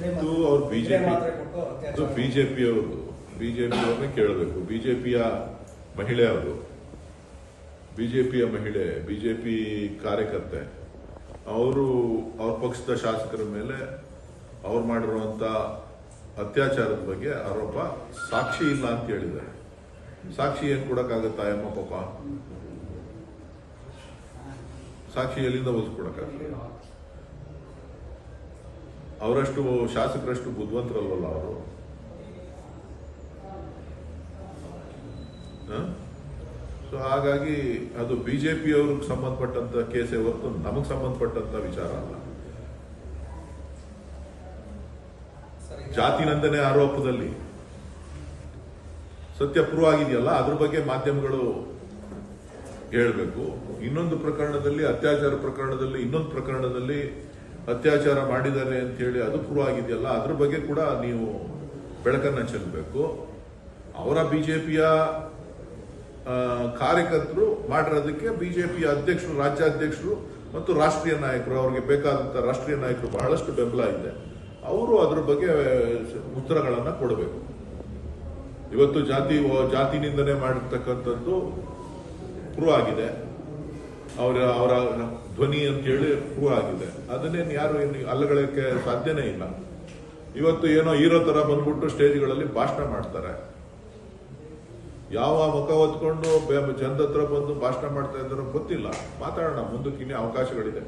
ಇದು ಅವ್ರು ಬಿಜೆಪಿಯವ್ರನ್ನೇ ಕೇಳಬೇಕು. ಬಿಜೆಪಿಯ ಮಹಿಳೆ ಅವರು, ಬಿಜೆಪಿಯ ಮಹಿಳೆ, ಬಿಜೆಪಿ ಕಾರ್ಯಕರ್ತೆ, ಅವರು ಅವ್ರ ಪಕ್ಷದ ಶಾಸಕರ ಮೇಲೆ ಅವ್ರು ಮಾಡಿರುವಂತ ಅತ್ಯಾಚಾರದ ಬಗ್ಗೆ ಆರೋಪ, ಸಾಕ್ಷಿ ಇಲ್ಲ ಅಂತ ಹೇಳಿದ್ದಾರೆ. ಸಾಕ್ಷಿ ಏನ್ ಕೊಡಕ್ಕಾಗತ್ತಾ ಅಮ್ಮ ಪಾಪ? ಸಾಕ್ಷಿ ಎಲ್ಲಿಂದ ಒಲಿಸ್ಕೊಡಕ್ಕಾಗಲ್ಲ? ಅವರಷ್ಟು ಶಾಸಕರಷ್ಟು ಬುದ್ಧಿವಂತರಲ್ವಲ್ಲ ಅವರು. ಸೊ ಹಾಗಾಗಿ ಅದು ಬಿಜೆಪಿಯವ್ರಿಗೆ ಸಂಬಂಧಪಟ್ಟಂತ ಕೇಸೇ ಹೊರತು ನಮಗೆ ಸಂಬಂಧಪಟ್ಟಂತ ವಿಚಾರ ಅಲ್ಲ. ಜಾತಿ ನಿಂದನೆ ಆರೋಪದಲ್ಲಿ ಸತ್ಯ ಪ್ರೂವ್ ಆಗಿದೆಯಲ್ಲ, ಅದ್ರ ಬಗ್ಗೆ ಮಾಧ್ಯಮಗಳು ಹೇಳಬೇಕು. ಇನ್ನೊಂದು ಪ್ರಕರಣದಲ್ಲಿ, ಅತ್ಯಾಚಾರ ಪ್ರಕರಣದಲ್ಲಿ, ಇನ್ನೊಂದು ಪ್ರಕರಣದಲ್ಲಿ ಅತ್ಯಾಚಾರ ಮಾಡಿದ್ದಾರೆ ಅಂತ ಹೇಳಿ ಅದು ಪ್ರೂವ್ ಆಗಿದೆಯಲ್ಲ, ಅದ್ರ ಬಗ್ಗೆ ಕೂಡ ನೀವು ಬೆಳಕನ್ನ ಚೆಲ್ಲಬೇಕು. ಅವರ ಬಿಜೆಪಿಯ ಕಾರ್ಯಕರ್ತರು ಮಾಡಿರೋದಕ್ಕೆ ಬಿಜೆಪಿಯ ಅಧ್ಯಕ್ಷರು, ರಾಜ್ಯಾಧ್ಯಕ್ಷರು ಮತ್ತು ರಾಷ್ಟ್ರೀಯ ನಾಯಕರು, ಅವ್ರಿಗೆ ಬೇಕಾದಂತ ರಾಷ್ಟ್ರೀಯ ನಾಯಕರು ಬಹಳಷ್ಟು ಬೆಂಬಲ ಇದೆ. ಅವರು ಅದ್ರ ಬಗ್ಗೆ ಉತ್ತರಗಳನ್ನ ಕೊಡಬೇಕು. ಇವತ್ತು ಜಾತಿ ನಿಂದನೆ ಮಾಡಿರ್ತಕ್ಕಂಥದ್ದು ಪ್ರೂವ್ ಆಗಿದೆ, ಅವರ ಧ್ವನಿ ಅಂತ ಹೇಳಿ ಪ್ರೂವ್ ಆಗಿದೆ. ಅದನ್ನೇನು ಯಾರು ಅಲ್ಲಗಳಕ್ಕೆ ಸಾಧ್ಯನೇ ಇಲ್ಲ. ಇವತ್ತು ಏನೋ ಹೀರೋ ತರ ಬಂದ್ಬಿಟ್ಟು ಸ್ಟೇಜ್ಗಳಲ್ಲಿ ಭಾಷಣ ಮಾಡ್ತಾರೆ. ಯಾವ ಮುಖ ಹೊತ್ಕೊಂಡು ಜನದ ಹತ್ರ ಬಂದು ಭಾಷಣ ಮಾಡ್ತಾ ಇದ್ದಾರೋ ಗೊತ್ತಿಲ್ಲ. ಮಾತಾಡೋಣ, ಮುಂದಕ್ಕೆ ಇನ್ನೇ ಅವಕಾಶಗಳಿದೆ.